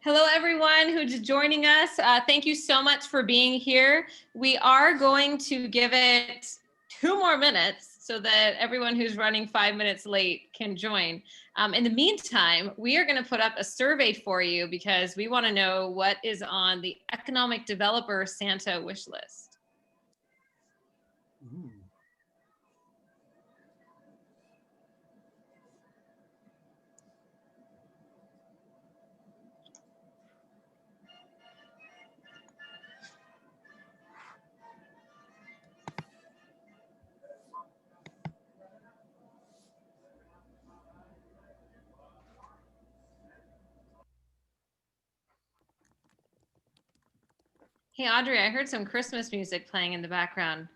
Hello, everyone who's joining us. Thank you so much for being here. We are going to give it 2 more minutes so that everyone who's running 5 minutes late can join. In the meantime, we are going to put up a survey for you because we want to know what is on the Economic Developer Santa wish list. Ooh. Hey, Audrey, I heard some Christmas music playing in the background.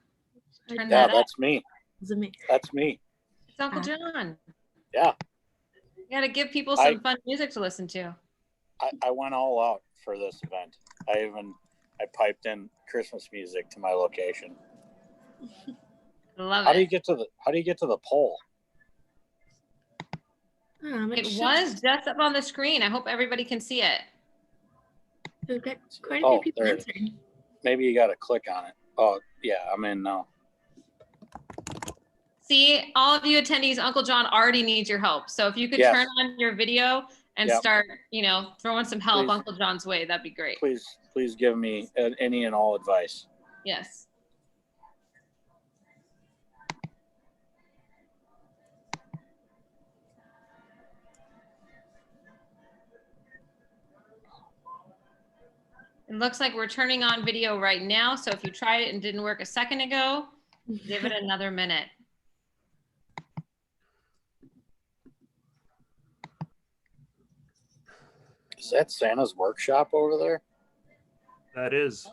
Turn Yeah, that up. that's me. Is it me? That's me. It's Uncle John. Yeah, You got to give people some fun music to listen to. I went all out for this event. I piped in Christmas music to my location. Love How it. do you get to the pole? It was just up on the screen. I hope everybody can see it. We've got quite a few people there it is. answering. Maybe you got to click on it. Oh, yeah, I'm in now. See, all of you attendees, Uncle John already needs your help. So if you could turn on your video and start, throwing some help Uncle John's way, that'd be great. Please give me any and all advice. Yes. It looks like we're turning on video right now. So if you tried it and didn't work a second ago, give it another minute. Is that Santa's workshop over there? That is.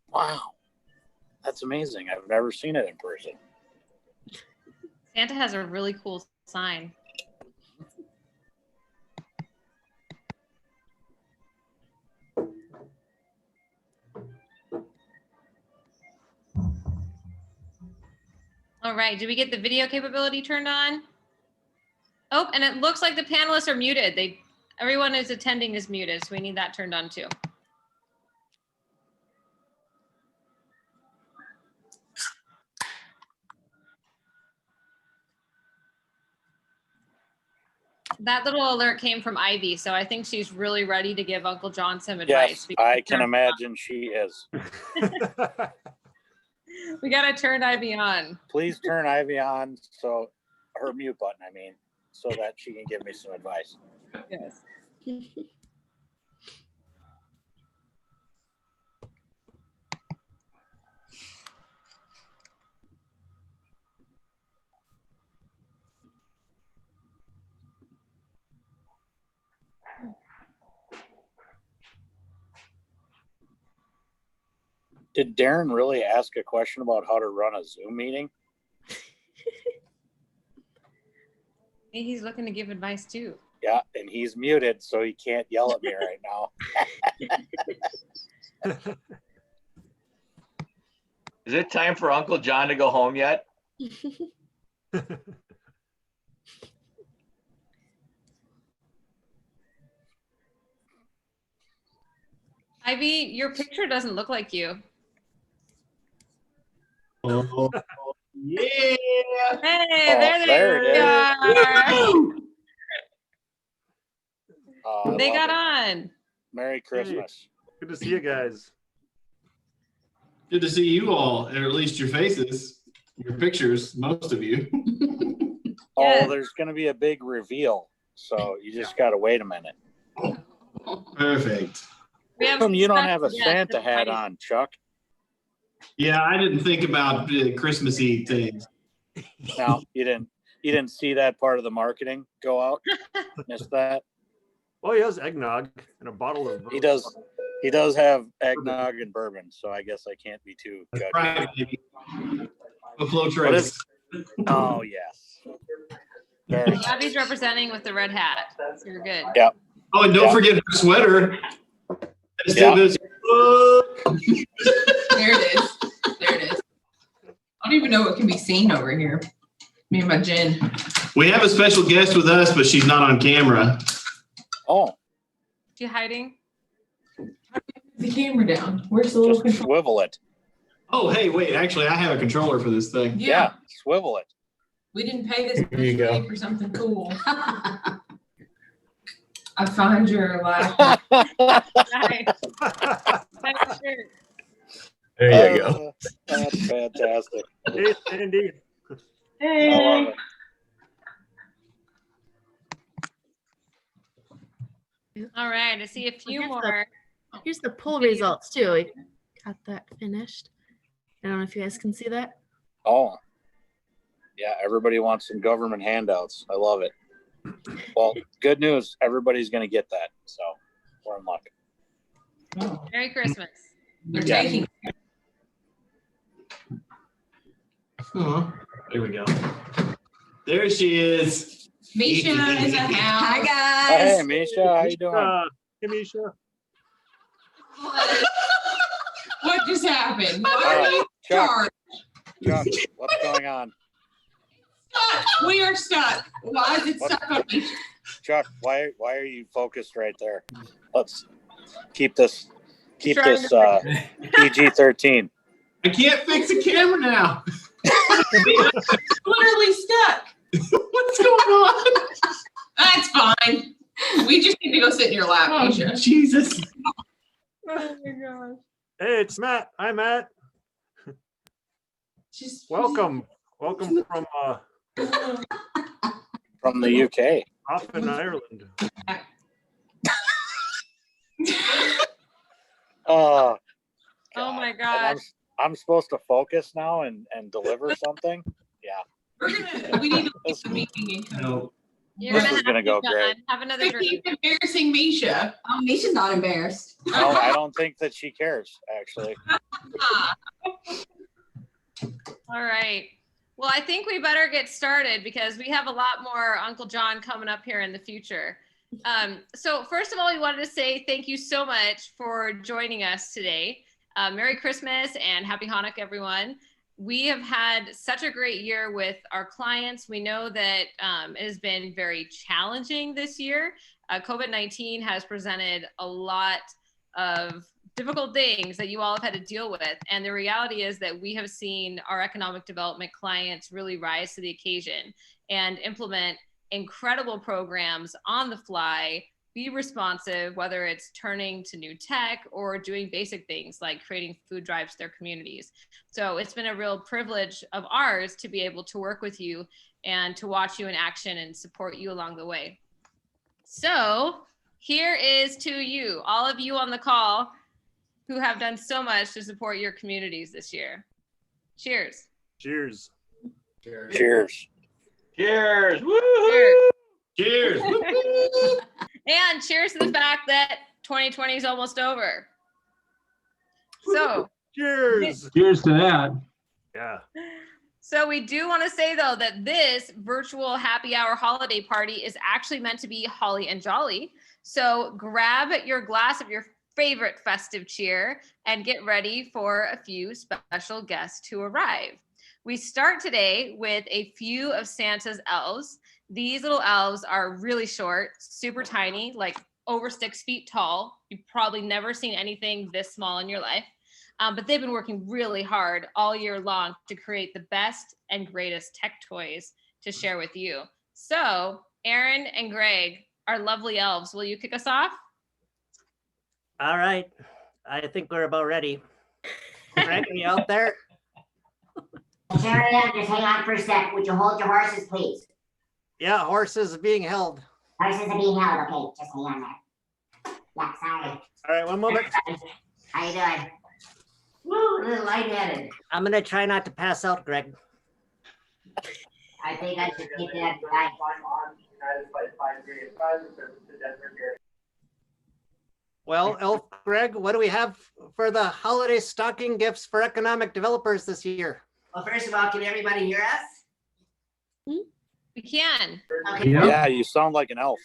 Wow. That's amazing. I've never seen it in person. Santa has a really cool sign. All right, did we get the video capability turned on? Oh, and it looks like the panelists are muted. Everyone who's attending is muted, so we need that turned on too. That little alert came from Ivy, so I think she's really ready to give Uncle John some advice. Yes, I can imagine she is. We got to turn Ivy on. Please turn Ivy on, so her mute button, so that she can give me some advice. Yes. Did Darren really ask a question about how to run a Zoom meeting? Maybe he's looking to give advice too. Yeah, and he's muted, so he can't yell at me right now. Is it time for Uncle John to go home yet? Ivy, your picture doesn't look like you. Oh, yeah. Hey, there they are. They got on. Merry Christmas. Good to see you guys. Good to see you all, or at least your faces, your pictures, most of you. Oh, there's going to be a big reveal, so you just got to wait a minute. Perfect. How come you don't have a Santa hat on, Chuck? Yeah, I didn't think about Christmassy things. No, you didn't see that part of the marketing go out? Missed that? Well, he has eggnog and a bottle of. He does have eggnog and bourbon, so I guess I can't be too judgy. Right, baby. Buffalo Trace. Oh, yes. Very nice. Abby's representing with the red hat. So you're good. Yeah. Oh, and don't forget her sweater. Yeah. There it is. There it is. I don't even know what can be seen over here. Me and my gin. We have a special guest with us, but she's not on camera. Oh. she hiding? The camera down. Where's the little Just control? swivel it. Oh, hey, wait, actually, I have a controller for this thing. Yeah, Swivel it. we didn't pay this Here you much money go. for something cool. I find your laugh. Nice. Nice shirt. There you go. That's fantastic. Hey, Sandy. I love it. All right, I see a few Here's the- more. Here's the poll results too. We got that finished. I don't know if you guys can see that. Oh, yeah. Everybody wants some government handouts. I love it. Well, good news. Everybody's going to get that. So we're in luck. Oh, Merry Christmas. they're Yeah. taking. Oh, there we go. There she is. Misha is a house. Hi Hey, guys. Misha, how you doing? Hey, Misha. What just happened? Why are you Chuck, charged? Chuck, what's going on? Stuck. We are stuck. Why is it What? stuck on me? Chuck, why are you focused right there? Let's keep this Trying PG-13. I can't fix the camera now. Literally stuck. What's going on? That's fine. We just need to go sit in your lap, Oh, Misha. Jesus. Oh my gosh. Hey, it's Matt. Hi, Matt. Just Welcome. Welcome from From the UK. off in Ireland. Oh, Oh my and gosh. I'm supposed to focus now and deliver something. we need to leave the meeting and come. No. You're This gonna is have gonna to go be done. great. Have another But keep drink. embarrassing Misha. Oh, Misha's not embarrassed. No, I don't think that she cares, actually. Ah, All right. Well, I think we better get started because we have a lot more Uncle John coming up here in the future. So first of all, we wanted to say thank you so much for joining us today. Merry Christmas and Happy Hanukkah, everyone. We have had such a great year with our clients. We know that it has been very challenging this year. COVID-19 has presented a lot of difficult things that you all have had to deal with. And the reality is that we have seen our economic development clients really rise to the occasion and implement incredible programs on the fly, be responsive, whether it's turning to new tech or doing basic things like creating food drives to their communities. So it's been a real privilege of ours to be able to work with you and to watch you in action and support you along the way. So here is to you, all of you on the call who have done so much to support your communities this year. Cheers. Cheers. Cheers. Cheers. Woo! Cheers. Cheers. And cheers to the fact that 2020 is almost over. So, Cheers. Cheers to that. Yeah. so we do want to say though that this virtual happy hour holiday party is actually meant to be holly and jolly. So grab your glass of your favorite festive cheer and get ready for a few special guests to arrive. We start today with a few of Santa's elves. These little elves are really short, super tiny, like over 6 feet tall. You've probably never seen anything this small in your life. But they've been working really hard all year long to create the best and greatest tech toys to share with you. So, Aaron and Greg, our lovely elves, will you kick us off? All right. I think we're about ready. Greg, are you out there? Sarah, just hang on for a sec. Would you hold your horses, please? Yeah, horses being held. Horses are being held. Okay, just hang on there. Yeah, sorry. All right, one moment. How you doing? Woo, a little lightheaded. I'm going to try not to pass out, Greg. I think I should get that right. Well, Elf Greg, what do we have for the holiday stocking gifts for economic developers this year? Well, first of all, can everybody hear us? We can. Okay. Yep. Yeah, you sound like an elf.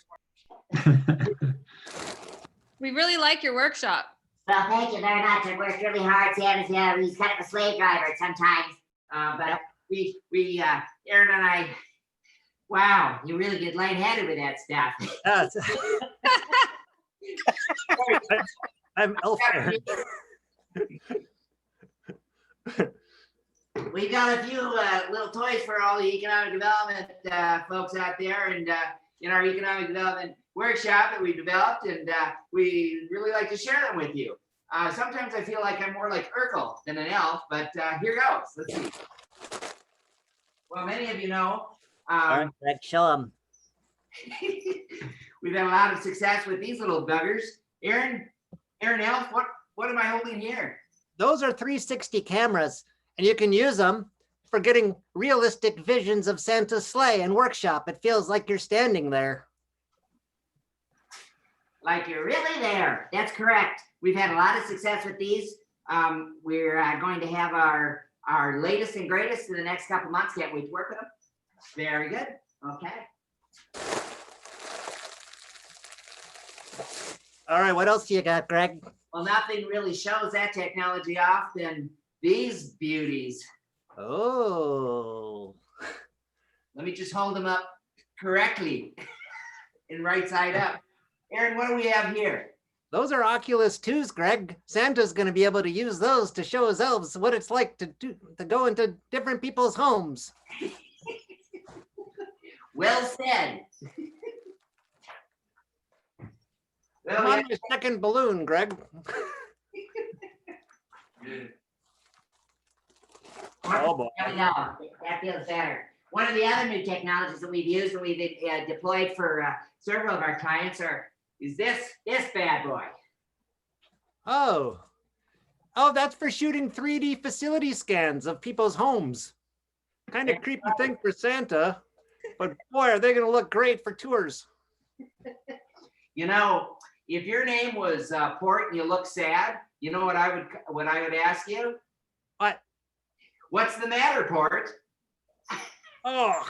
We really like your workshop. Well, thank you very much. I worked really hard. He's kind of a slave driver sometimes. But Aaron and I, wow, you really get lightheaded with that stuff. Yeah, I'm Elf Aaron. We've got a few little toys for all the economic development folks out there, and in our economic development workshop that we developed, and we really like to share them with you. Sometimes I feel like I'm more like Urkel than an elf, but here goes. Let's see. Well, many of you know, All right, Greg, show them. we've had a lot of success with these little buggers. Aaron Elf, what am I holding here? Those are 360 cameras, and you can use them for getting realistic visions of Santa's sleigh and workshop. It feels like you're standing there. Like you're really there. That's correct. We've had a lot of success with these. We're going to have our latest and greatest in the next couple months. Can't wait to work with them. Very good. Okay. All right, what else do you got, Greg? Well, nothing really shows that technology off than these beauties. Oh. Let me just hold them up correctly and right side up. Aaron, what do we have here? Those are Oculus 2s, Greg. Santa's going to be able to use those to show his elves what it's like to go into different people's homes. Well said. Come on, your second balloon, Greg. Oh, boy. There we go. That feels better. One of the other new technologies that we've used and we've deployed for several of our clients is this bad boy. Oh, that's for shooting 3D facility scans of people's homes. Kind of creepy thing for Santa, but boy, are they going to look great for tours. You know, if your name was Port and you look sad, you know what I would ask you? What? What's the matter, Port? Oh,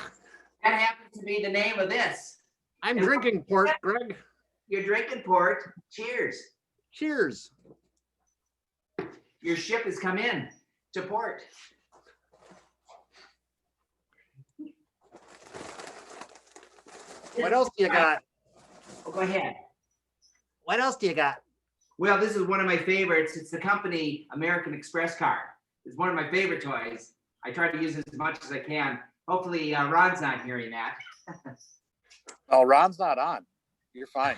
that happens to be the name of this. I'm drinking port, Greg. You're drinking port. Cheers. Cheers. Your ship has come in to port. What else do you got? Oh, go ahead. What else do you got? Well, this is one of my favorites. It's the company American Express card. It's one of my favorite toys. I try to use it as much as I can. Hopefully, Ron's not hearing that. Oh, Ron's not on. You're fine.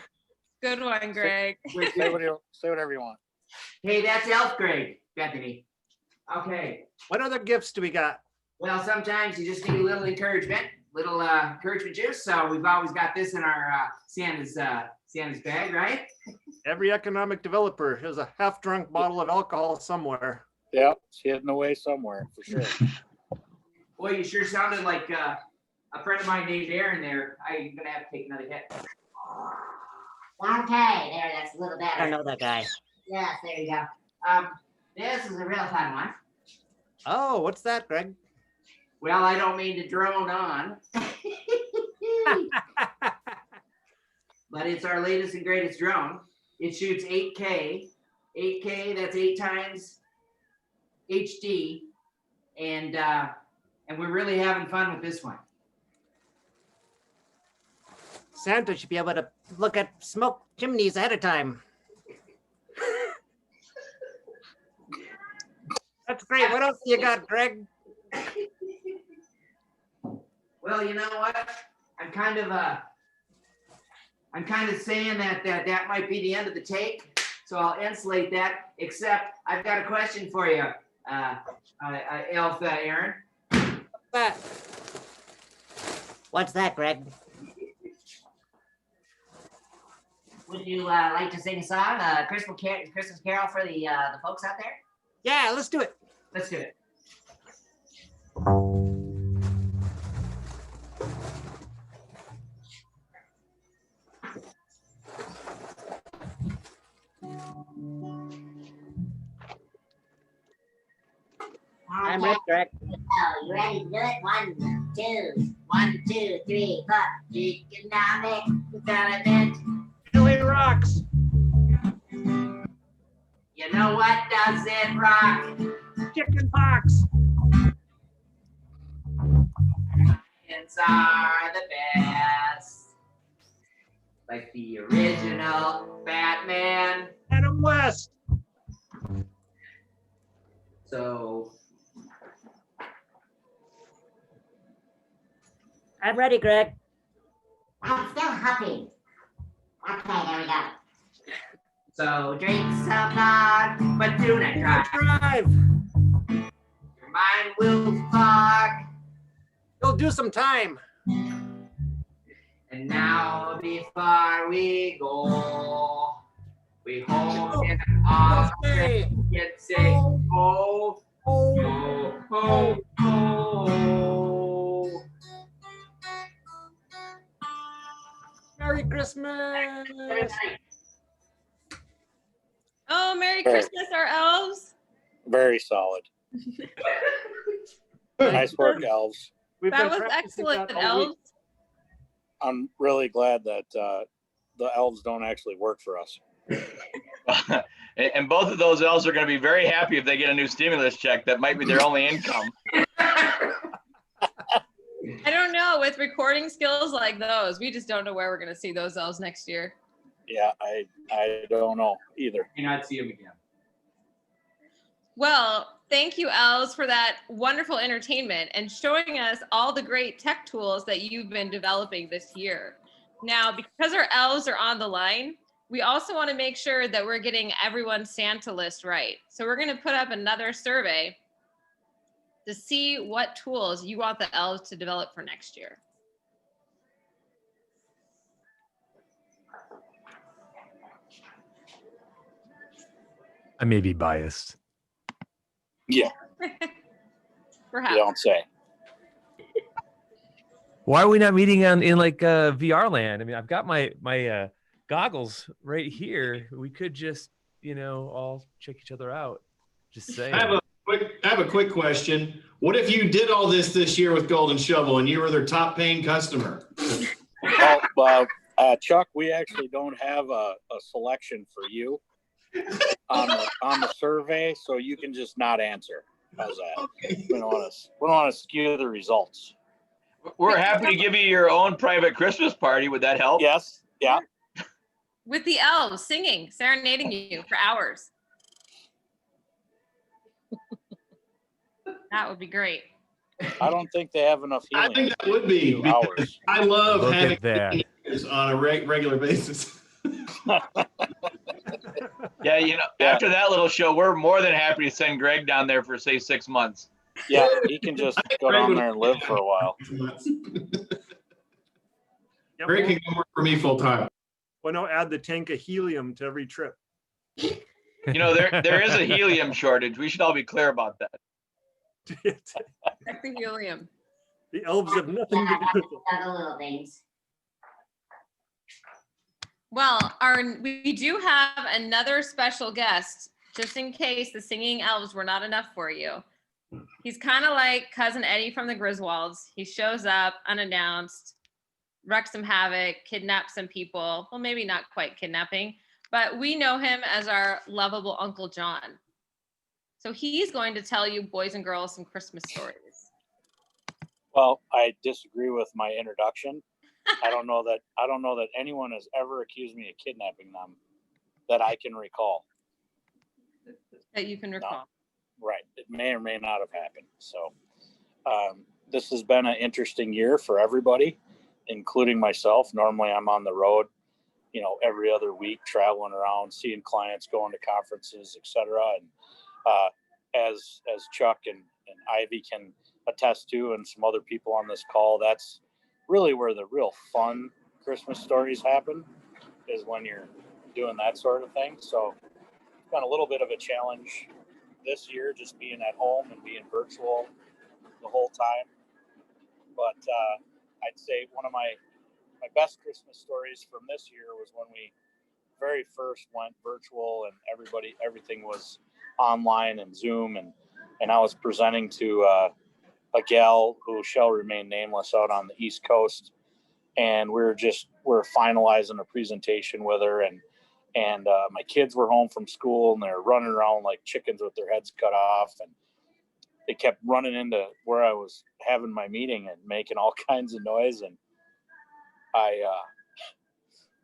Good one, Greg. Say whatever you want. Hey, that's Elf Greg, Bethany. Okay. What other gifts do we got? Well, sometimes you just need a little encouragement juice. So we've always got this in our Santa's bag, right? Every economic developer has a half-drunk bottle of alcohol somewhere. Yep, it's hidden away somewhere for sure. Boy, you sure sounded like a friend of mine named Aaron there. I'm gonna have to take another hit. Okay, there, that's a little better. I don't know that guy. Yes, there you go. This is a real fun one. Oh, what's that, Greg? Well, I don't mean to drone on. But it's our latest and greatest drone. It shoots 8K. 8K, that's 8 times HD. And we're really having fun with this one. Santa should be able to look at smoke chimneys ahead of time. That's great. What else do you got, Greg? Well, you know what? I'm kind of saying that might be the end of the take, so I'll insulate that. Except I've got a question for you, Elf Aaron. What's that, Greg? Would you like to sing a song, Christmas Carol for the folks out there? Yeah, let's do it. Let's do it. I'm ready, Greg. Oh, you ready to do it? 1, 2, 3, 4. Economic development. Billy rocks. You know what doesn't rock? Chicken pox. Science are the best. like the original Batman. Adam West. So I'm ready, Greg. I'm still huffing. Okay, there we go. So drink some non, but do not drive. Drive. Your mind will fog. You'll do some time. And now before we go, we hold in our Say, and say, oh, oh, oh, oh. Merry Christmas. Oh, Merry Christmas, our elves. Very solid. Nice work, elves. We've That been was practicing excellent, that all week. elves. I'm really glad that the elves don't actually work for us. And both of those elves are going to be very happy if they get a new stimulus check. That might be their only income. I don't know. With recording skills like those, we just don't know where we're going to see those elves next year. Yeah, I don't know either. You not see him again. Well, thank you, elves, for that wonderful entertainment and showing us all the great tech tools that you've been developing this year. Now, because our elves are on the line, we also want to make sure that we're getting everyone's Santa list right. So we're going to put up another survey to see what tools you want the elves to develop for next year. I may be biased. Yeah, Perhaps. you don't say. Why are we not meeting in like VR land? I mean, I've got my goggles right here. We could just, all check each other out. Just saying. I have a quick question. What if you did all this year with Golden Shovel and you were their top paying customer? Well, Chuck, we actually don't have a selection for you on the survey, so you can just not answer. How's that? Okay. We don't want to skew the results. We're happy to give you your own private Christmas party. Would that help? Yes. Yeah. With the elves singing, serenading you for hours. That would be great. I don't think they have enough helium. I think that would be. Hours. I love Look having at that. on a regular basis. Yeah, after that little show, we're more than happy to send Greg down there for, say, 6 months. Yeah, he can just go down there and live for a while. Greg can come work for me full time. Why not add the tank of helium to every trip? There is a helium shortage. We should all be clear about that. Check the helium. The elves have nothing to do with it. Other little things. Well, we do have another special guest, just in case the singing elves were not enough for you. He's kind of like Cousin Eddie from the Griswolds. He shows up unannounced, wrecks some havoc, kidnaps some people. Well, maybe not quite kidnapping, but we know him as our lovable Uncle John. So he's going to tell you, boys and girls, some Christmas stories. Well, I disagree with my introduction. I don't know that anyone has ever accused me of kidnapping them that I can recall. That you can recall. No. Right. It may or may not have happened. So this has been an interesting year for everybody, including myself. Normally I'm on the road, every other week, traveling around, seeing clients, going to conferences, etc. And as Chuck and Ivy can attest to, and some other people on this call, that's really where the real fun Christmas stories happen, is when you're doing that sort of thing. So it's been a little bit of a challenge this year, just being at home and being virtual the whole time. But I'd say one of my best Christmas stories from this year was when we very first went virtual and everything was online and Zoom, and I was presenting to a gal who shall remain nameless out on the East Coast, and we're finalizing a presentation with her, and my kids were home from school and they're running around like chickens with their heads cut off, and they kept running into where I was having my meeting and making all kinds of noise, and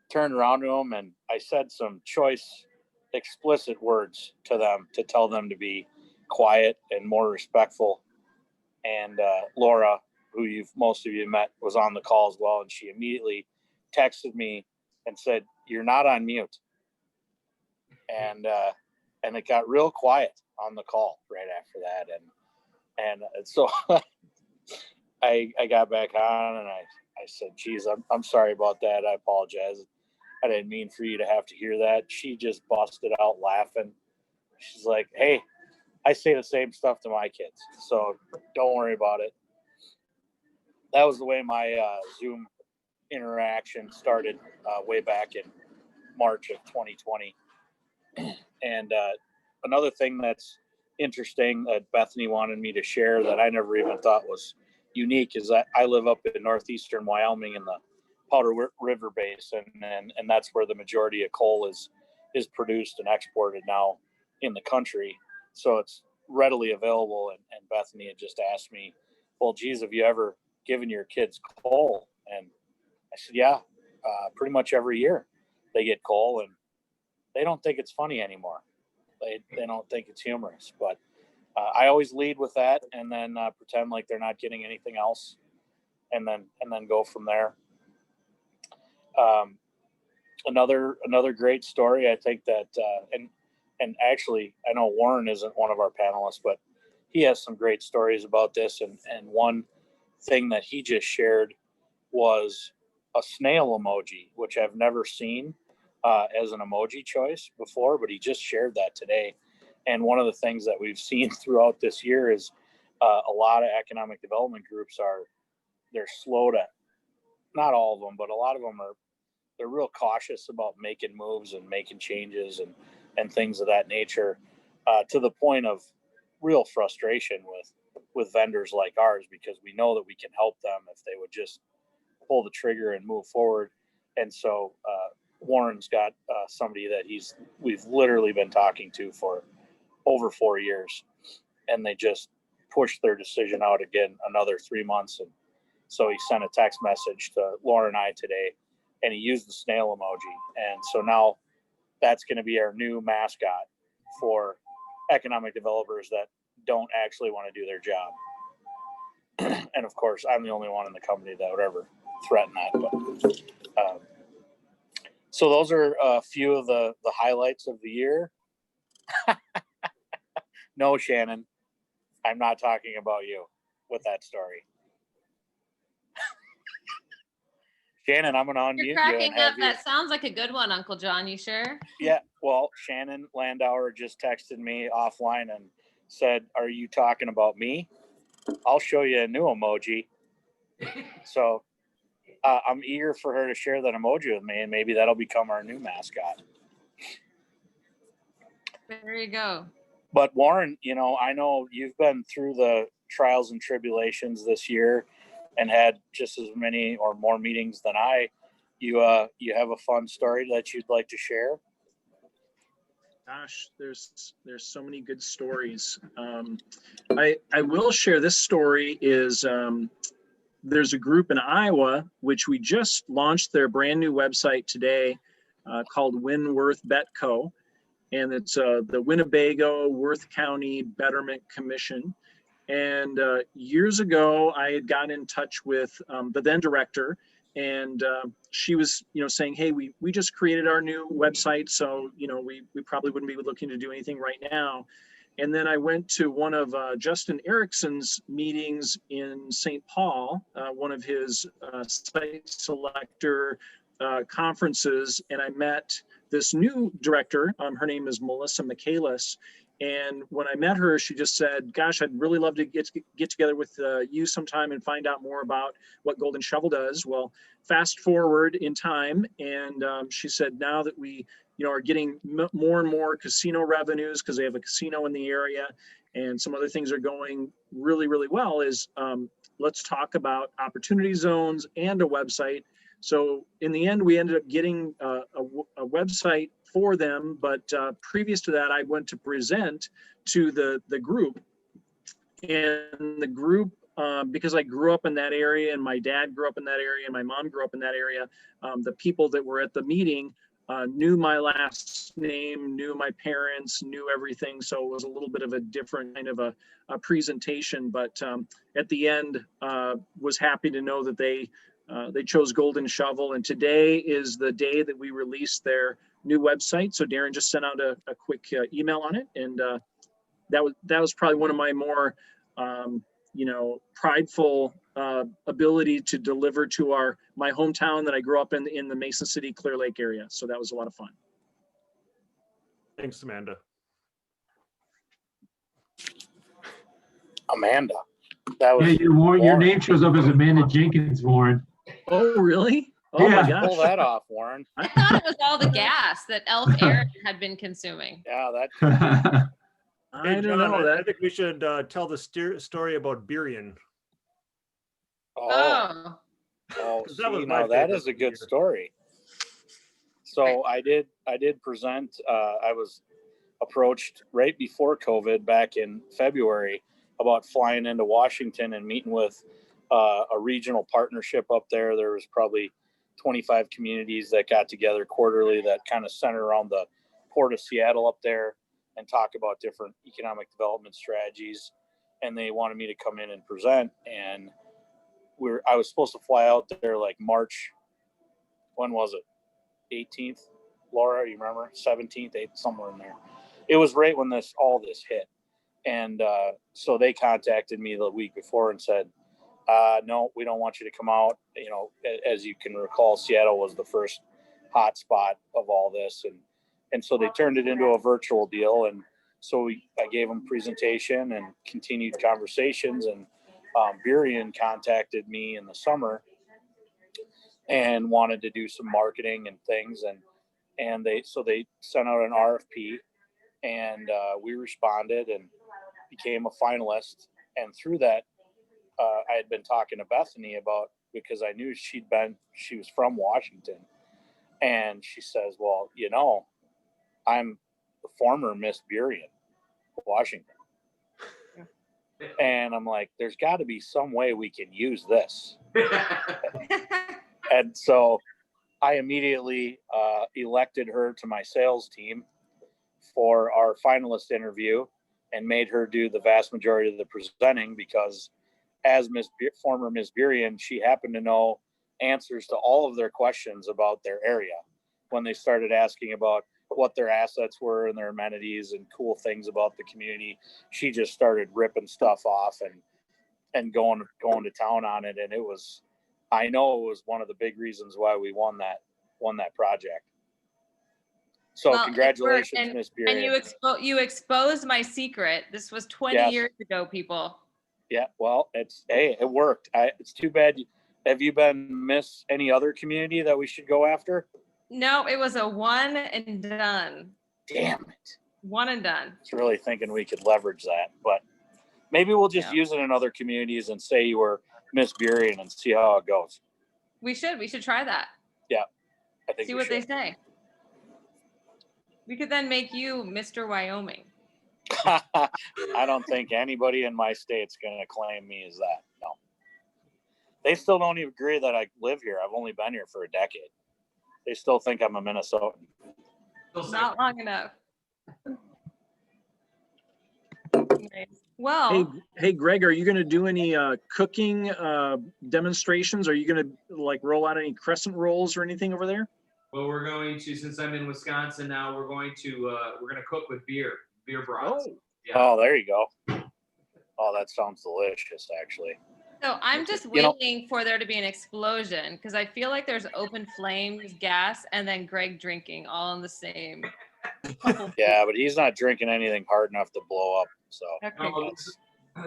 turned around to them and I said some choice, explicit words to them to tell them to be quiet and more respectful. And Laura, who most of you met, was on the call as well, and she immediately texted me and said, "You're not on mute." And it got real quiet on the call right after that, and so I got back on and I said, "Geez, I'm sorry about that. I apologize. I didn't mean for you to have to hear that." She just busted out laughing. She's like, "Hey, I say the same stuff to my kids, so don't worry about it." That was the way my Zoom interaction started way back in March of 2020. And another thing that's interesting that Bethany wanted me to share that I never even thought was unique is that I live up in northeastern Wyoming in the Powder River Basin, and that's where the majority of coal is produced and exported now in the country. So it's readily available. And Bethany had just asked me, "Well, geez, have you ever given your kids coal?" And I said, "Yeah, pretty much every year they get coal, and they don't think it's funny anymore. They don't think it's humorous." But I always lead with that, and then pretend like they're not getting anything else, and then go from there. Another great story, I think that, and actually, I know Warren isn't one of our panelists, but he has some great stories about this. And one thing that he just shared was a snail emoji, which I've never seen as an emoji choice before, but he just shared that today. And one of the things that we've seen throughout this year is a lot of economic development groups they're slow to, not all of them, but a lot of them they're real cautious about making moves and making changes and things of that nature, to the point of real frustration with vendors like ours, because we know that we can help them if they would just pull the trigger and move forward. And so Warren's got somebody that we've literally been talking to for over 4 years, and they just pushed their decision out again another 3 months. And so he sent a text message to Laura and I today, and he used the snail emoji. And so now that's going to be our new mascot for economic developers that don't actually want to do their job. And of course, I'm the only one in the company that would ever threaten that. But so those are a few of the highlights of the year. No, Shannon, I'm not talking about you with that story. Shannon, I'm going to unmute you. You're cracking and up. have That sounds like a good one, Uncle John. You sure? Yeah. Well, Shannon Landauer just texted me offline and said, "Are you talking about me? I'll show you a new emoji." So I'm eager for her to share that emoji with me, and maybe that'll become our new mascot. There you go. But Warren, I know you've been through the trials and tribulations this year and had just as many or more meetings than I. You have a fun story that you'd like to share? Gosh, there's so many good stories. I will share this story is there's a group in Iowa, which we just launched their brand new website today called Winworth Betco. And it's the Winnebago Worth County Betterment Commission. And years ago, I had gotten in touch with the then director, and she was, saying, "Hey, we just created our new website, so we probably wouldn't be looking to do anything right now." And then I went to one of Justin Erickson's meetings in St. Paul, one of his site selector conferences, and I met this new director. Her name is Melissa Michaelis. And when I met her, she just said, "Gosh, I'd really love to get together with you sometime and find out more about what Golden Shovel does." Well, fast forward in time, and she said, now that we are getting more and more casino revenues because they have a casino in the area, and some other things are going really, really well, is let's talk about opportunity zones and a website. So in the end, we ended up getting a website for them. But previous to that, I went to present to the group, and the group because I grew up in that area and my dad grew up in that area and my mom grew up in that area, the people that were at the meeting knew my last name, knew my parents, knew everything. So it was a little bit of a different kind of a presentation, but at the end, was happy to know that they chose Golden Shovel. And today is the day that we released their new website. So Darren just sent out a quick email on it. And that was probably one of my more, prideful ability to deliver to my hometown that I grew up in the Mason City, Clear Lake area. So that was a lot of fun. Thanks, Amanda. Amanda. That was Hey, your name shows up as Amanda Jenkins, Warren. Oh, really? Oh Yeah. my gosh. Pull that off, Warren. I thought it was all the gas that Elf Aaron had been consuming. Yeah, that. I Hey, don't John, know I that. think we should tell the story about Birion. Oh, 'Cause that was see, my now that favorite is a of the good year. story. So I did present. I was approached right before COVID back in February about flying into Washington and meeting with a regional partnership up there. There was probably 25 communities that got together quarterly that kind of center around the Port of Seattle up there and talk about different economic development strategies. And they wanted me to come in and present. And I was supposed to fly out there like March. When was it? 18th, Laura, you remember? 17th, 8th, somewhere in there. It was right when all this hit. And so they contacted me the week before and said, no, we don't want you to come out. You know, as you can recall, Seattle was the first hot spot of all this. And so they turned it into a virtual deal. And so I gave them presentation and continued conversations. And Birion contacted me in the summer and wanted to do some marketing and things. And they sent out an RFP and we responded and became a finalist. And through that, I had been talking to Bethany about, because I knew she was from Washington. And she says, well, you know, I'm the former Miss Birion, Washington. And I'm like, there's got to be some way we can use this. And so I immediately elected her to my sales team for our finalist interview and made her do the vast majority of the presenting, because as former Miss Birion, she happened to know answers to all of their questions about their area when they started asking about what their assets were and their amenities and cool things about the community. She just started ripping stuff off and going to town on it. And I know it was one of the big reasons why we won that project. So Well, congratulations, Miss Birion. And you exposed my secret. This was 20 years ago, people. Yeah, well, it worked. It's too bad. Have you been miss any other community that we should go after? No, it was a one and done. Damn it. One and done. I was really thinking we could leverage that, but maybe we'll just use it in other communities and say you were Miss Birion and see how it goes. We should try that. Yeah, I think see what they say. We could then make you Mr. Wyoming. I don't think anybody in my state's going to claim me as that. No. They still don't even agree that I live here. I've only been here for a decade. They still think I'm a Minnesotan. Not long enough. Nice. Well, hey, Greg, are you going to do any cooking demonstrations? Are you going to like roll out any crescent rolls or anything over there? Well, we're going to, since I'm in Wisconsin now, we're going to cook with beer broth. Oh. Yeah. Oh, there you go. Oh, that sounds delicious, actually. so I'm just waiting for there to be an explosion, because I feel like there's open flames, gas, and then Greg drinking all in the same. Yeah, but he's not drinking anything hard enough to blow up. So Okay.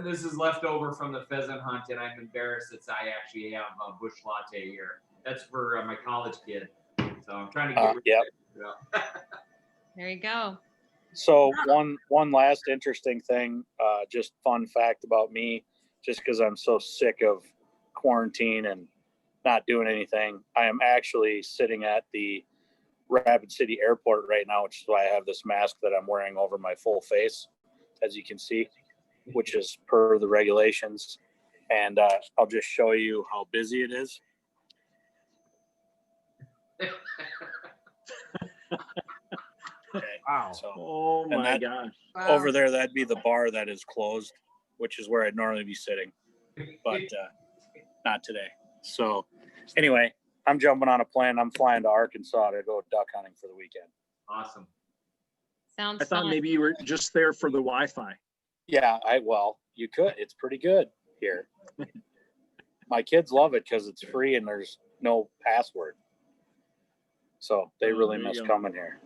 This is left over from the pheasant hunt, and I'm embarrassed that I actually have a bush latte here. That's for my college kid. So I'm trying to get rid of it. There you go. So one last interesting thing, just fun fact about me, just because I'm so sick of quarantine and not doing anything. I am actually sitting at the Rapid City Airport right now, which is why I have this mask that I'm wearing over my full face, as you can see, which is per the regulations. and I'll just show you how busy it is. Okay, Wow. so, Oh and my that- gosh. over there, that'd be the bar that is closed, which is where I'd normally be sitting, but not today. So anyway, I'm jumping on a plane. I'm flying to Arkansas to go duck hunting for the weekend. Awesome. Sounds I thought fun. maybe you were just there for the Wi-Fi. Yeah, well, you could. It's pretty good here. My kids love it because it's free and there's no password. So they really there you miss go. coming here.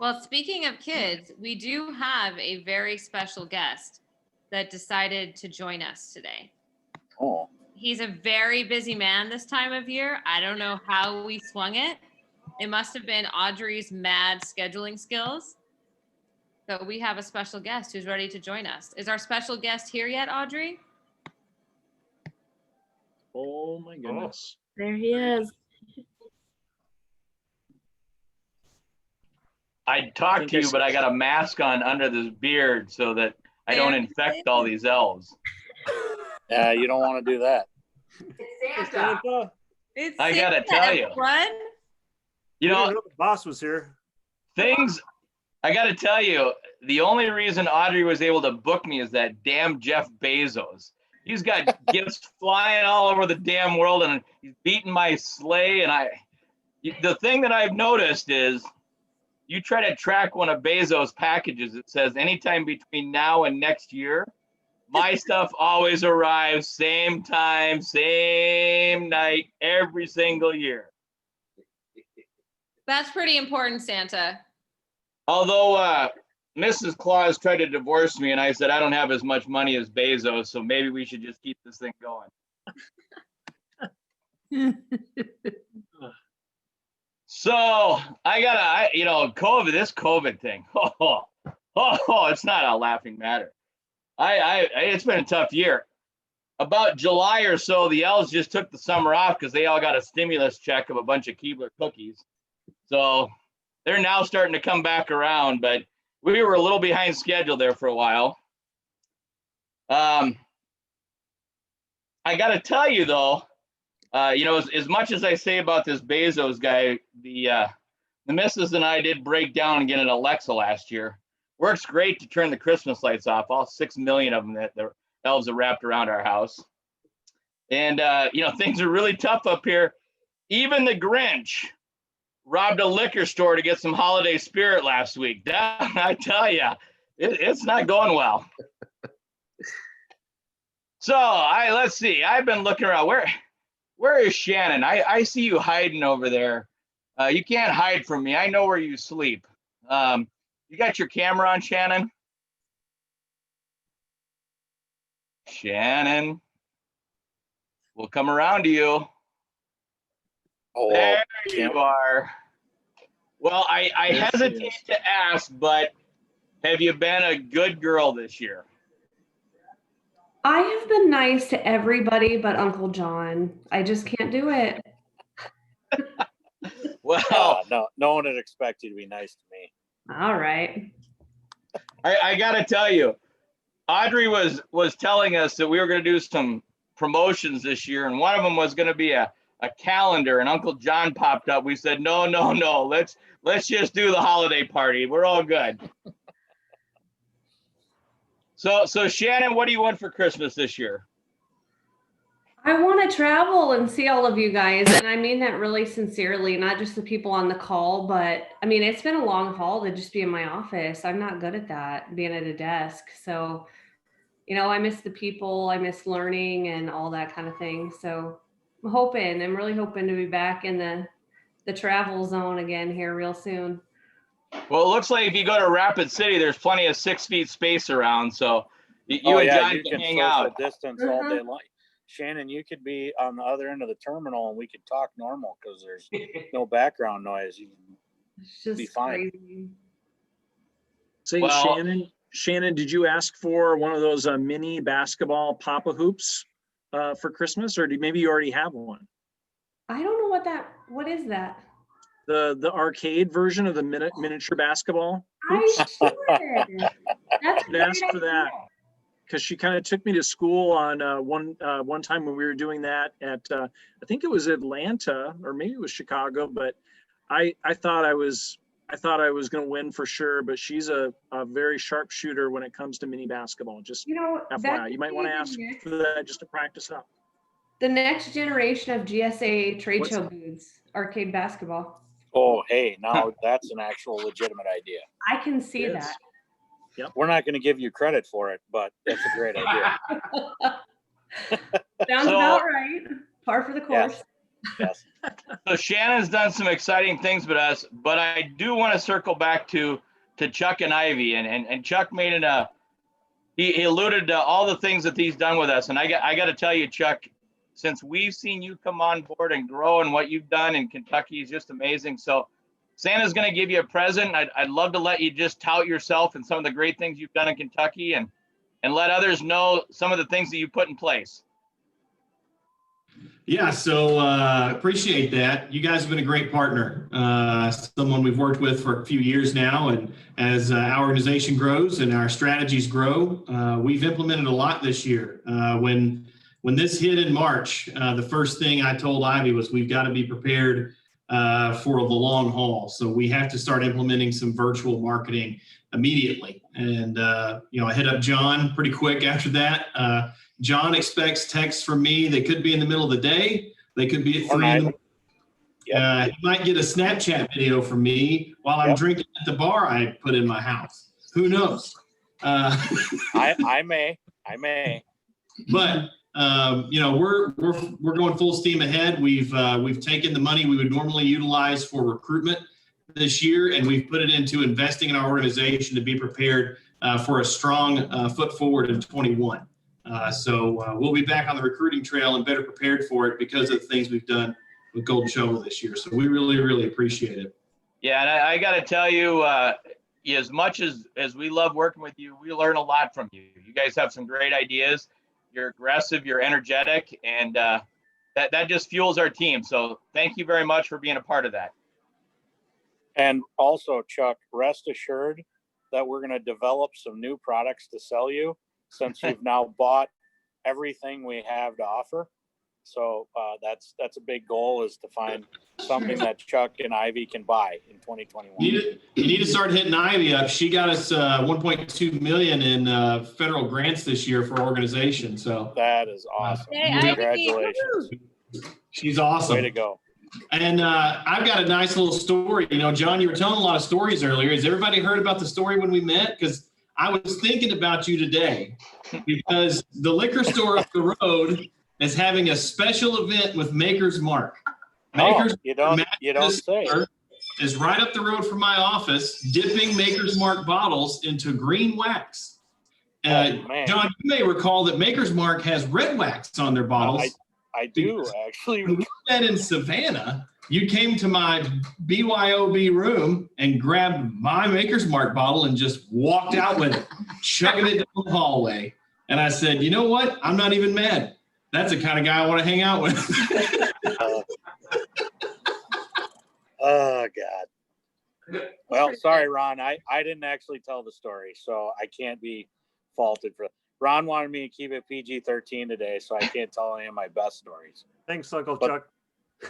Well, speaking of kids, we do have a very special guest that decided to join us today. Oh, He's a very busy man this time of year. I don't know how we swung it. It must have been Audrey's mad scheduling skills. But we have a special guest who's ready to join us. Is our special guest here yet, Audrey? Oh my goodness. There he is. I'd talk think to I you, s- but I got a mask on under this beard so that I don't infect all these elves. yeah, you don't want to do that. It's Santa. It's I gotta Santa, tell you. everyone. You know, the boss was here. things, I gotta tell you, the only reason Audrey was able to book me is that damn Jeff Bezos. He's got gifts flying all over the damn world, and he's beating my sleigh. And the thing that I've noticed is, you try to track one of Bezos' packages, it says anytime between now and next year, my stuff always arrives same time, same night, every single year. That's pretty important, Santa. Although Mrs. Claus tried to divorce me, and I said I don't have as much money as Bezos, so maybe we should just keep this thing going. So this COVID thing. It's not a laughing matter. It's been a tough year. About July or so, the elves just took the summer off because they all got a stimulus check of a bunch of Keebler cookies. So they're now starting to come back around, but we were a little behind schedule there for a while. I got to tell you though, as much as I say about this Bezos guy, the missus and I did break down and get an Alexa last year. Works great to turn the Christmas lights off, all 6 million of them that the elves have wrapped around our house. And, things are really tough up here. Even the Grinch robbed a liquor store to get some holiday spirit last week. That, I tell you, it's not going well. So let's see. I've been looking around. Where is Shannon? I see you hiding over there. You can't hide from me. I know where you sleep. You got your camera on, Shannon? Shannon, we'll come around to you. Oh, There you are. Well, I There she hesitate is. to ask, but have you been a good girl this year? I have been nice to everybody but Uncle John. I just can't do it. Well, no one would expect you to be nice to me. All right. I got to tell you, Audrey was telling us that we were going to do some promotions this year, and one of them was going to be a calendar, and Uncle John popped up. We said, no, let's just do the holiday party. We're all good. So Shannon, what do you want for Christmas this year? I want to travel and see all of you guys. And I mean that really sincerely, not just the people on the call, but I mean, it's been a long haul to just be in my office. I'm not good at that, being at a desk. So, I miss the people, I miss learning and all that kind of thing. So I'm really hoping to be back in the travel zone again here real soon. Well, it looks like if you go to Rapid City, there's plenty of 6 feet space around. So you and John you can hang social out. distance all day long. Shannon, you could be on the other end of the terminal and we could talk normal because there's no background noise. You It's just be fine. crazy. Say, Well- Shannon, did you ask for one of those mini basketball Papa hoops for Christmas, or maybe you already have one? I don't know what is that? The arcade version of the miniature basketball. I should. That's a I'd ask great for that. idea. because she kind of took me to school on one time when we were doing that at I think it was Atlanta or maybe it was Chicago, but I thought I was going to win for sure, but she's a very sharp shooter when it comes to mini basketball. Just FYI, you might want to ask for that just to practice up. The next generation of GSA trade show booths, arcade basketball. Oh, hey, now that's an actual legitimate idea. I can see that. Yep. We're not going to give you credit for it, but that's a great idea. Sounds about right. Par for the course. Yes. So Shannon's done some exciting things with us, but I do want to circle back to Chuck and Ivy, and Chuck made he alluded to all the things that he's done with us, and I got to tell you, Chuck, since we've seen you come on board and grow, and what you've done in Kentucky is just amazing. So Santa's going to give you a present. I'd love to let you just tout yourself and some of the great things you've done in Kentucky, and let others know some of the things that you put in place. Yeah, so appreciate that. You guys have been a great partner. Someone we've worked with for a few years now, and as our organization grows and our strategies grow, we've implemented a lot this year. When this hit in March, the first thing I told Ivy was we've got to be prepared for the long haul. So we have to start implementing some virtual marketing immediately. And, I hit up John pretty quick after that. John expects texts from me. They could be in the middle of the day. They could be at 3 in the morning. He might get a Snapchat video from me while I'm drinking at the bar I put in my house. Who knows? I may. But we're going full steam ahead. We've taken the money we would normally utilize for recruitment this year, and we've put it into investing in our organization to be prepared for a strong foot forward in 21. So we'll be back on the recruiting trail and better prepared for it because of the things we've done with Golden Shovel this year. So we really, really appreciate it. Yeah, and I got to tell you, as much as we love working with you, we learn a lot from you. You guys have some great ideas. You're aggressive, you're energetic, and that just fuels our team. So thank you very much for being a part of that. And also, Chuck, rest assured that we're going to develop some new products to sell you since you've now bought everything we have to offer. So that's a big goal, is to find something that Chuck and Ivy can buy in 2021. You need to start hitting Ivy up. She got us $1.2 million in federal grants this year for our organization. So that is awesome. Congratulations. She's awesome. Way to go. And I've got a nice little story. John, you were telling a lot of stories earlier. Has everybody heard about the story when we met? Because I was thinking about you today, because the liquor store up the road is having a special event with Maker's Mark. Maker's you don't say. Is right up the road from my office, dipping Maker's Mark bottles into green wax. John, you may recall that Maker's Mark has red wax on their bottles. I do, actually. When we met in Savannah, you came to my BYOB room and grabbed my Maker's Mark bottle and just walked out with it, chugging it down the hallway. And I said, you know what? I'm not even mad. That's the kind of guy I want to hang out with. Oh, God. Well, sorry, Ron. I didn't actually tell the story, so I can't be faulted for it. Ron wanted me to keep it PG-13 today, so I can't tell any of my best stories. Thanks, Uncle Chuck.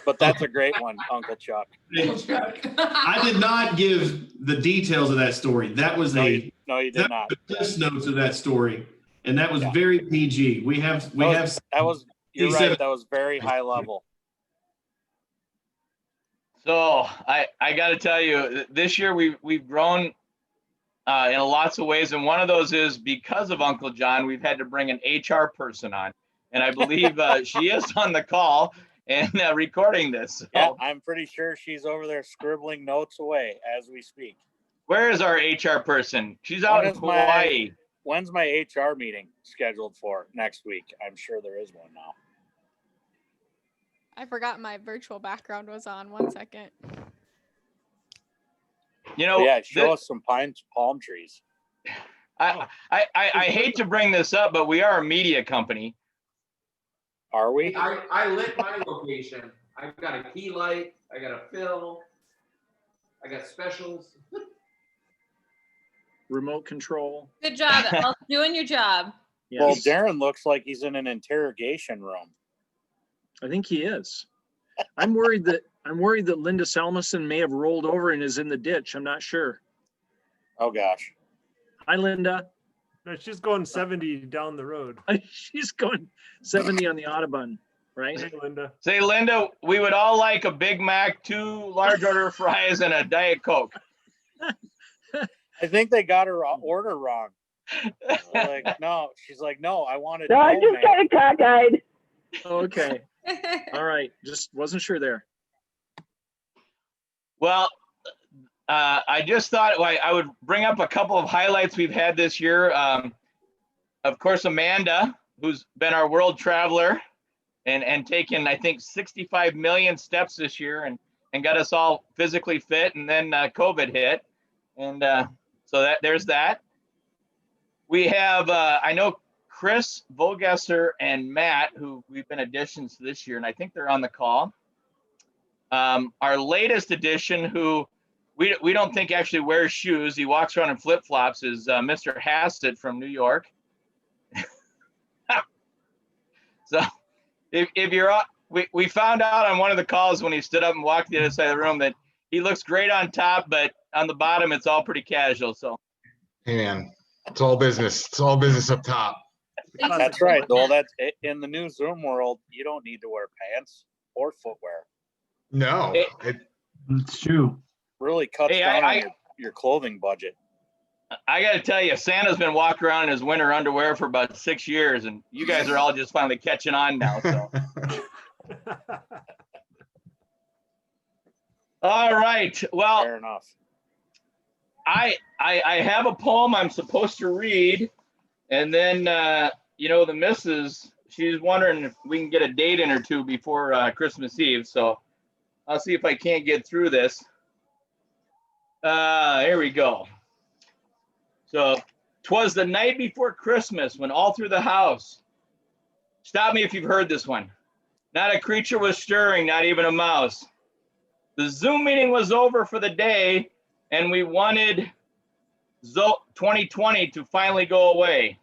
But that's a great one, Uncle Chuck. I did not give the details of that story. That was no, you did not. The Cliff notes of that story, and that was very PG. You're right. That was very high level. So I got to tell you, this year we've grown in lots of ways, and one of those is because of Uncle John. We've had to bring an HR person on, and I believe she is on the call and recording this. So. Yeah, I'm pretty sure she's over there scribbling notes away as we speak. Where is our HR person? She's out in Hawaii. When's my HR meeting scheduled for? Next week. I'm sure there is one now. I forgot my virtual background was on. 1 second. Show us some palm trees. I hate to bring this up, but we are a media company. Are we? I lit my location. I've got a key light. I got a fill. I got specials. Remote control. Good job, Elle. Doing your job. Yes. Well, Darren looks like he's in an interrogation room. I think he is. I'm worried that Linda Salmison may have rolled over and is in the ditch. I'm not sure. Oh gosh. Hi, Linda. No, she's going 70 down the road. She's going 70 on the Audubon, right? Hey, Linda. Say, Linda, we would all like a Big Mac, 2 large order fries, and a Diet Coke. I think they got her order wrong. Like, no, she's like, no, I wanted. No, I just got a cockeyed. Okay. All right. Just wasn't sure there. Well, I just thought I would bring up a couple of highlights we've had this year. Of course, Amanda, who's been our world traveler and taken, I think, 65 million steps this year and got us all physically fit. And then COVID hit. And so there's that. We have, I know Chris Volgesser and Matt, who we've been additions this year, and I think they're on the call. Our latest addition, who we don't think actually wears shoes, he walks around in flip-flops, is Mr. Hassett from New York. So if you're we found out on one of the calls when he stood up and walked the other side of the room that he looks great on top, but on the bottom it's all pretty casual. So hey man, it's all business. It's all business up top. That's right. Well, that's in the new Zoom world. You don't need to wear pants or footwear. No, it's true. Really cuts down on your clothing budget. I got to tell you, Santa's been walking around in his winter underwear for about 6 years, and you guys are all just finally catching on now. So, all right. Well, fair enough. I have a poem I'm supposed to read, and then the missus, she's wondering if we can get a date in or two before Christmas Eve. So I'll see if I can't get through this. Here we go. So, 'twas the night before Christmas when all through the house. Stop me if you've heard this one. Not a creature was stirring, not even a mouse. The Zoom meeting was over for the day, and we wanted 2020 to finally go away.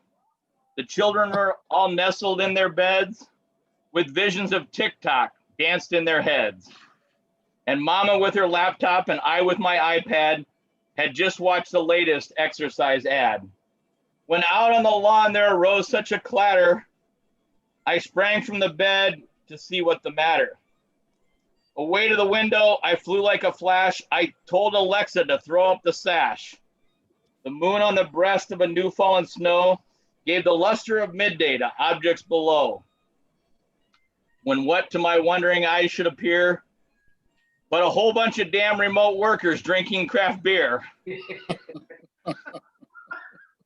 The children were all nestled in their beds with visions of TikTok danced in their heads. And Mama with her laptop and I with my iPad had just watched the latest exercise ad. When out on the lawn there arose such a clatter, I sprang from the bed to see what the matter. Away to the window, I flew like a flash. I told Alexa to throw up the sash. The moon on the breast of a new fallen snow gave the luster of midday to objects below. When what to my wondering eyes should appear but a whole bunch of damn remote workers drinking craft beer.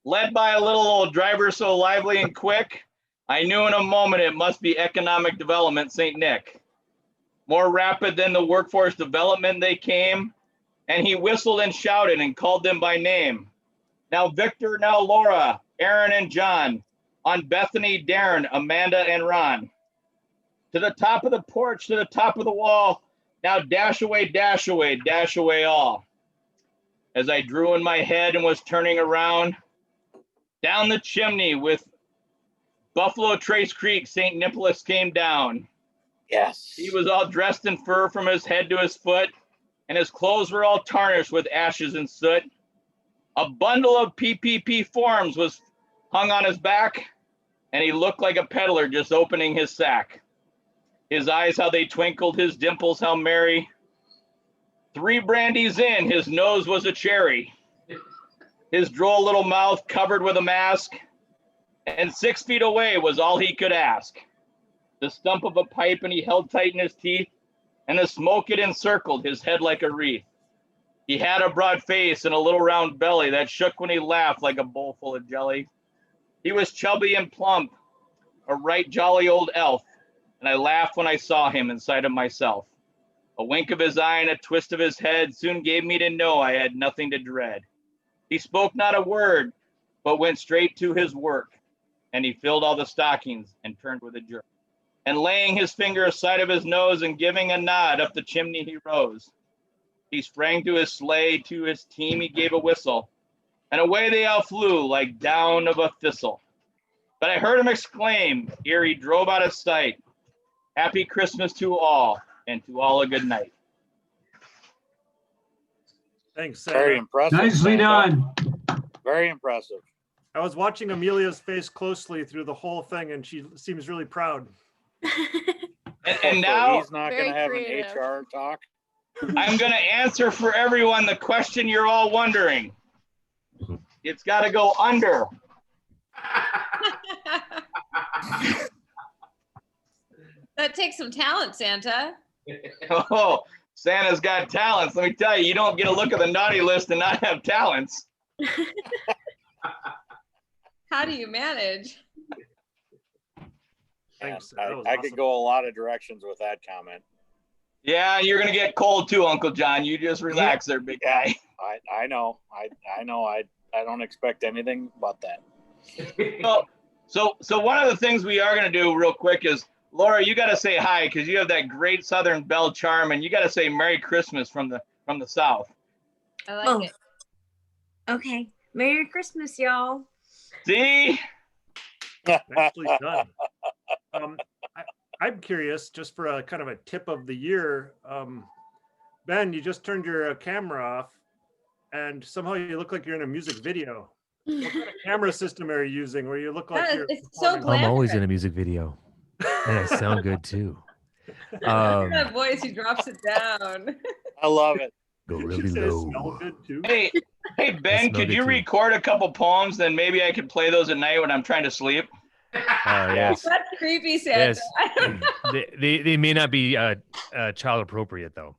Led by a little old driver so lively and quick, I knew in a moment it must be economic development St. Nick. More rapid than the workforce development they came, and he whistled and shouted and called them by name. Now Victor, now Laura, Aaron and John, on Bethany, Darren, Amanda and Ron. To the top of the porch, to the top of the wall, now dash away all. As I drew in my head and was turning around, down the chimney with Buffalo Trace Creek, St. Nicholas came down. Yes. He was all dressed in fur from his head to his foot, and his clothes were all tarnished with ashes and soot. A bundle of PPP forms was hung on his back, and he looked like a peddler just opening his sack. His eyes, how they twinkled, his dimples, how merry. 3 brandies in, his nose was a cherry. His droll little mouth covered with a mask, and 6 feet away was all he could ask. The stump of a pipe, and he held tight in his teeth, and the smoke it encircled his head like a wreath. He had a broad face and a little round belly that shook when he laughed like a bowl full of jelly. He was chubby and plump, a right jolly old elf, and I laughed when I saw him inside of myself. A wink of his eye and a twist of his head soon gave me to know I had nothing to dread. He spoke not a word, but went straight to his work, and he filled all the stockings and turned with a jerk. And laying his finger aside of his nose and giving a nod up the chimney he rose. He sprang to his sleigh, to his team he gave a whistle, and away they all flew like down of a thistle. but I heard him exclaim ere he drove out of sight, "Happy Christmas to all, and to all a good night." Thanks, Santa. Very impressive. Nicely Santa. done. Very impressive. I was watching Amelia's face closely through the whole thing, and she seems really proud. And So now he's not Very going to have creative. an HR talk. I'm going to answer for everyone the question you're all wondering. It's got to go under. That takes some talent, Santa. Oh, Santa's got talents. Let me tell you, you don't get a look at the naughty list and not have talents. How do you manage? Thanks. And That was I awesome. could go a lot of directions with that comment. Yeah, you're going to get cold too, Uncle John. You just relax there, big guy. I know. I know. I don't expect anything but that. So one of the things we are going to do real quick is, Laura, you got to say hi because you have that great Southern belle charm, and you got to say Merry Christmas from the South. I like it. Okay. Merry Christmas, y'all. See? Nicely done. I'm curious, just for a kind of a tip of the year, Ben, you just turned your camera off, and somehow you look like you're in a music video. What kind of camera system are you using where you look like you're It's so performing? I'm always in a music video, and I sound good too. That voice, he drops it down. I love it. Go Did really you say it low. smelled good too? Hey, Ben, smell could good you too. record a couple poems? Then maybe I could play those at night when I'm trying to sleep. Yes. That's creepy, Santa. Yes. They may not be child appropriate though.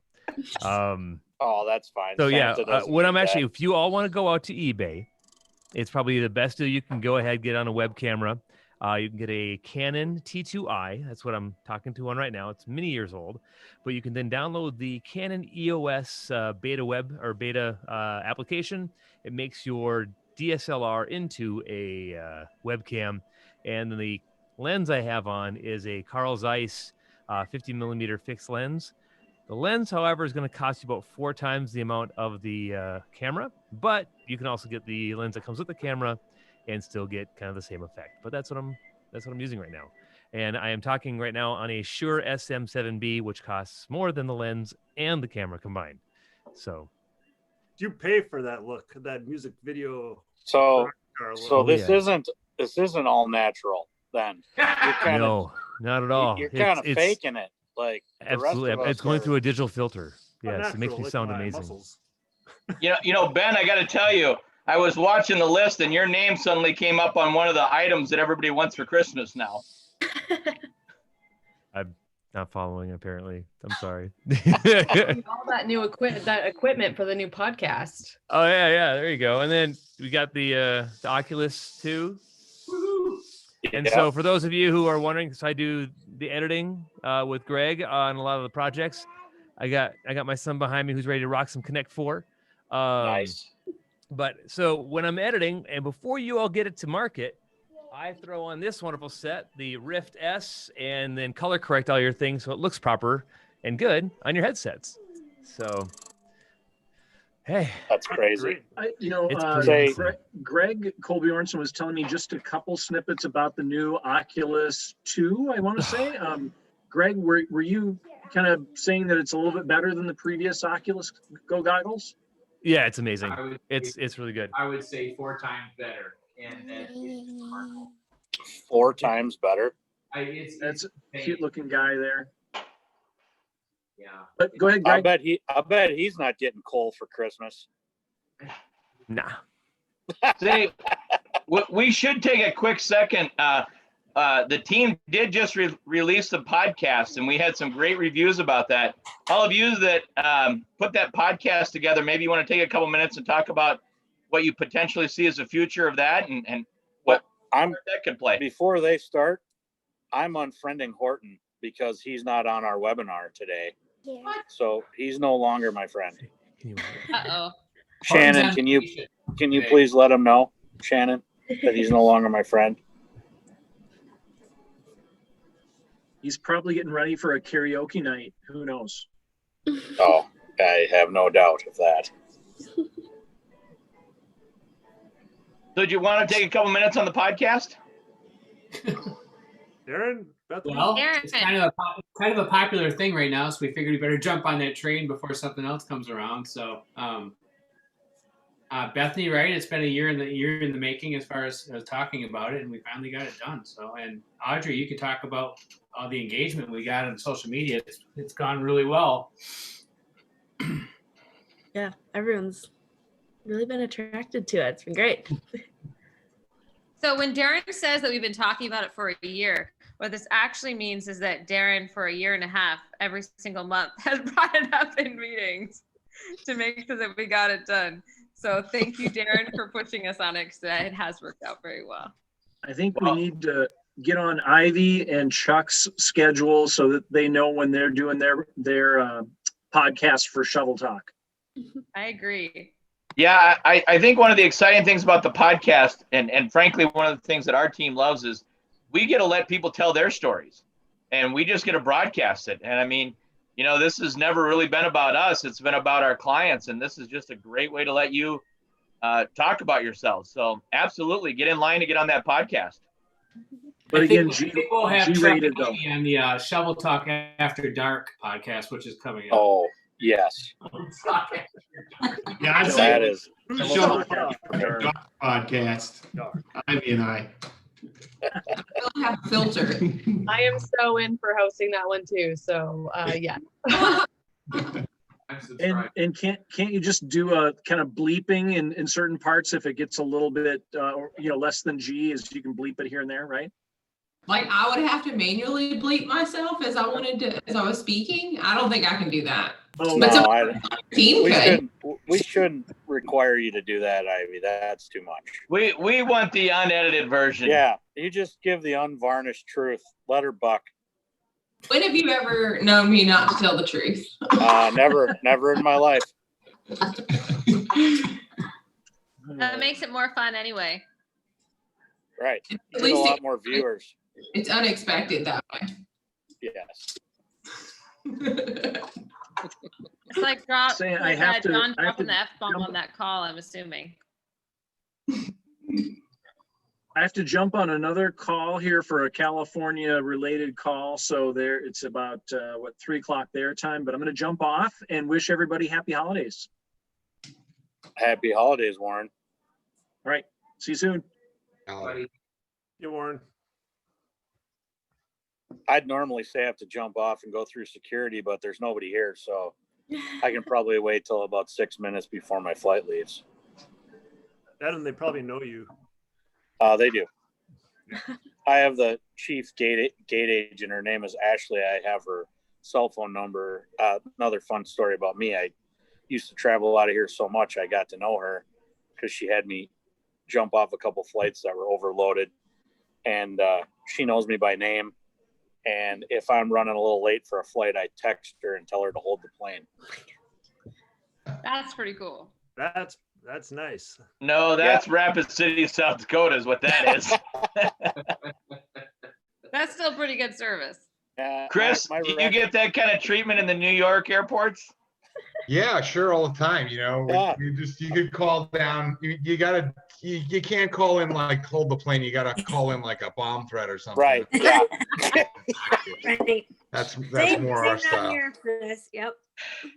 Oh, that's fine. So yeah, Santa doesn't what need I'm actually, that. if you all want to go out to eBay, it's probably the best deal you can go ahead, get on a web camera. You can get a Canon T2i. That's what I'm talking to on right now. It's many years old, but you can then download the Canon EOS beta application. It makes your DSLR into a webcam, and then the lens I have on is a Carl Zeiss 50 millimeter fixed lens. The lens, however, is going to cost you about 4 times the amount of the camera, but you can also get the lens that comes with the camera and still get kind of the same effect. But that's what I'm using right now. And I am talking right now on a Shure SM7B, which costs more than the lens and the camera combined. So Do you pay for that look, that music video? So Oh, this yeah. isn't all natural then. You're kinda, no, not at all. You're kind of It's faking it. Like the rest absolutely. of us It's going are- through a digital filter. Yes, it makes Unnatural, me like sound my amazing. muscles. You know, Ben, I got to tell you, I was watching the list and your name suddenly came up on one of the items that everybody wants for Christmas now. I'm not following, apparently. I'm sorry. All that new equipment for the new podcast. Oh yeah, there you go. And then we got the Oculus 2. And so for those of you who are wondering, so I do the editing with Greg on a lot of the projects. I got my son behind me who's ready to rock some Connect 4. Nice. But so when I'm editing, and before you all get it to market, I throw on this wonderful set, the Rift S, and then color correct all your things so it looks proper and good on your headsets. So, hey, that's crazy. It's pretty Greg Colbjornson was telling me just a couple snippets about the new Oculus 2, I want to say. Greg, were you kind of saying that it's a little bit better than the previous Oculus Go goggles? Yeah, it's amazing. I would It's really good. I would say 4 times better. And it's remarkable. 4 times better. That's a cute looking guy there. Yeah. But go ahead, Greg. I bet he's not getting coal for Christmas. Nah. Say, we should take a quick second. The team did just release the podcast, and we had some great reviews about that. All of you that put that podcast together, maybe you want to take a couple minutes and talk about what you potentially see as the future of that and what that could play. Before they start, I'm unfriending Horton because he's not on our webinar today. Yeah. So he's no longer my friend. Uh-oh. Shannon, can you please let him know, Shannon, that he's no longer my friend? He's probably getting ready for a karaoke night. Who knows? Oh, I have no doubt of that. So do you want to take a couple minutes on the podcast? Darren, Bethany? Well, it's kind of a popular thing right now, so we figured we better jump on that train before something else comes around. So, Bethany, right? It's been a year in the making as far as talking about it, and we finally got it done. So, and Audrey, you could talk about all the engagement we got on social media. It's gone really well. Yeah, everyone's really been attracted to it. It's been great. So when Darren says that we've been talking about it for a year, what this actually means is that Darren, for a year and a half, every single month, has brought it up in meetings to make sure that we got it done. So thank you, Darren, for pushing us on it, because it has worked out very well. I think we need to get on Ivy and Chuck's schedule so that they know when they're doing their podcast for Shovel Talk. I agree. Yeah, I think one of the exciting things about the podcast, and frankly, one of the things that our team loves is we get to let people tell their stories, and we just get to broadcast it. And I mean, you know, this has never really been about us. It's been about our clients, and this is just a great way to let you talk about yourselves. So absolutely, get in line to get on that podcast. But again, we'll have G-rated though. on the Shovel Talk After Dark podcast, which is coming up. Oh, yes. Yeah, I'd say That is Shovel Talk podcast. Ivy and I. We'll have a filter. I am so in for hosting that one too. So yeah. And can't you just do a kind of bleeping in certain parts if it gets a little bit less than G, as you can bleep it here and there, right? Like I would have to manually bleep myself as I was speaking. I don't think I can do that. Oh, but no, team could. We shouldn't require you to do that, Ivy. That's too much. We want the unedited version. Yeah, you just give the unvarnished truth. Let her buck. When have you ever known me not to tell the truth? Never in my life. That makes it more fun anyway. Right. You At get least a lot more viewers. It's unexpected that way. Yes. It's like John I have to dropping the F-bomb on that call, I'm assuming. I have to jump on another call here for a California related call. So it's about 3 o'clock their time, but I'm going to jump off and wish everybody happy holidays. Happy holidays, Warren. All right. See you soon. Yeah, Warren. I'd normally say I have to jump off and go through security, but there's nobody here. So I can probably wait till about 6 minutes before my flight leaves. That and they probably know you. They do. I have the chief gate agent. Her name is Ashley. I have her cell phone number. Another fun story about me. I used to travel out of here so much. I got to know her because she had me jump off a couple flights that were overloaded. And she knows me by name. And if I'm running a little late for a flight, I text her and tell her to hold the plane. That's pretty cool. That's nice. No, that's Rapid City, South Dakota is what that is. That's still pretty good service. Chris, do you get that kind of treatment in the New York airports? Yeah, sure, all the time. You know, you could call down. You can't call in like hold the plane. You gotta call in like a bomb threat or something. Right. Yeah. Right. That's Same more our down style. here, Chris. Yep.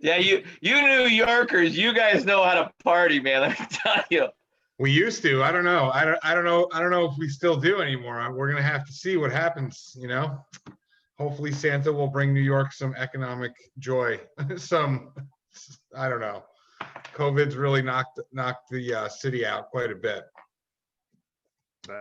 Yeah, you New Yorkers, you guys know how to party, man. Let me tell you. We used to. I don't know. I don't know if we still do anymore. We're gonna have to see what happens. You know. Hopefully Santa will bring New York some economic joy. I don't know. COVID's really knocked the city out quite a bit.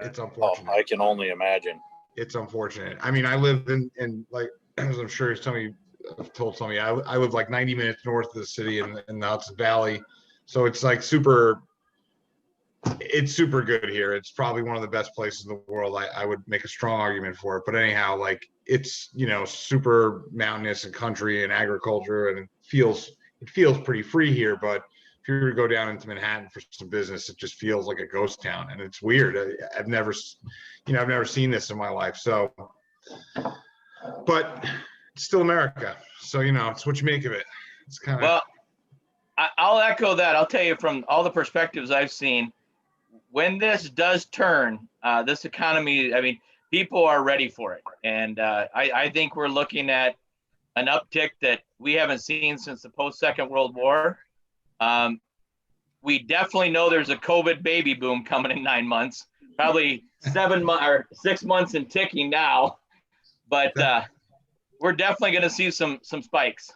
It's unfortunate. I can only imagine. It's unfortunate. I mean, I live in like, as I'm sure I've told some of you, I live like 90 minutes north of the city in the Hudson Valley. So it's like it's super good here. It's probably one of the best places in the world. I would make a strong argument for it. But anyhow, like it's, super mountainous and country and agriculture, and it feels pretty free here. But if you were to go down into Manhattan for some business, it just feels like a ghost town, and it's weird. I've never seen this in my life. So, but it's still America. So, it's what you make of it. It's kind of. Well, I'll echo that. I'll tell you from all the perspectives I've seen, when this does turn, this economy, I mean, people are ready for it. And I think we're looking at an uptick that we haven't seen since the post-Second World War. We definitely know there's a COVID baby boom coming in 9 months, probably 6 months and ticking now. But we're definitely going to see some spikes.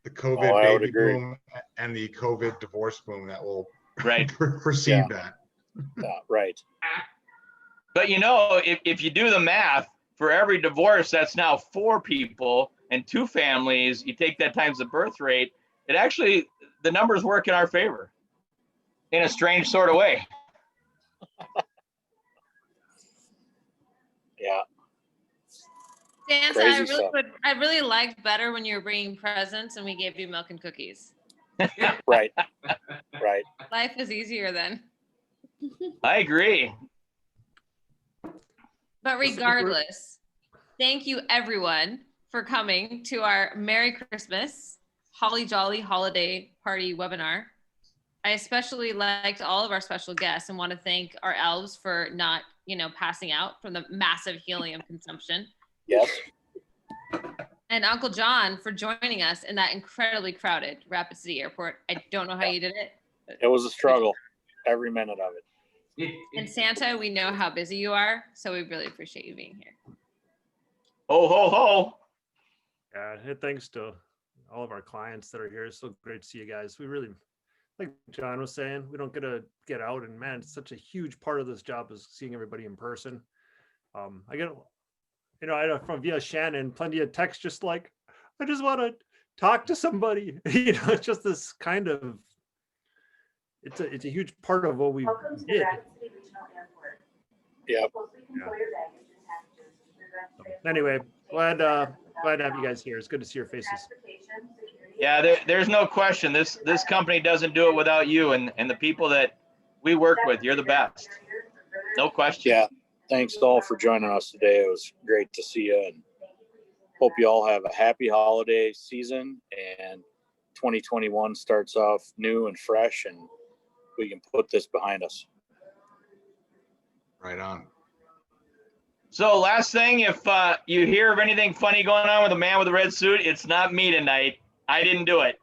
The COVID baby boom and the COVID divorce boom that will precede that. Right. But you know, if you do the math, for every divorce, that's now 4 people and 2 families. You take that times the birth rate, it actually, the numbers work in our favor in a strange sort of way. Yeah. Santa, Crazy I really liked better when you were bringing presents and we gave you milk and cookies. Right. Life is easier then. I agree. But regardless, thank you everyone for coming to our Merry Christmas Holly Jolly Holiday Party webinar. I especially liked all of our special guests and want to thank our elves for not, passing out from the massive helium consumption. Yes. And Uncle John for joining us in that incredibly crowded Rapid City Airport. I don't know how you did it. It was a struggle, every minute of it. And Santa, we know how busy you are, so we really appreciate you being here. Ho, ho, ho. Yeah, thanks to all of our clients that are here. It's so great to see you guys. We really, like John was saying, we don't get to get out, and man, it's such a huge part of this job is seeing everybody in person. I get, I know from via Shannon, plenty of texts just like, I just want to talk to somebody. It's just this kind of, it's a huge part of what we did. Yeah. Anyway, glad to have you guys here. It's good to see your faces. Yeah, there's no question. This company doesn't do it without you and the people that we work with. You're the best. No question. Yeah. Thanks all for joining us today. It was great to see you, and hope you all have a happy holiday season, and 2021 starts off new and fresh, and we can put this behind us. Right on. So last thing, if you hear of anything funny going on with a man with a red suit, it's not me tonight. I didn't do it.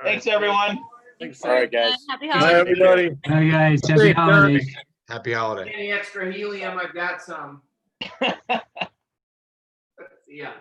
Thanks, everyone. Thanks. All right, guys. Happy Bye, holidays. everybody. Hi guys, happy holidays. Happy holiday. Any extra helium? I've got some. Yeah.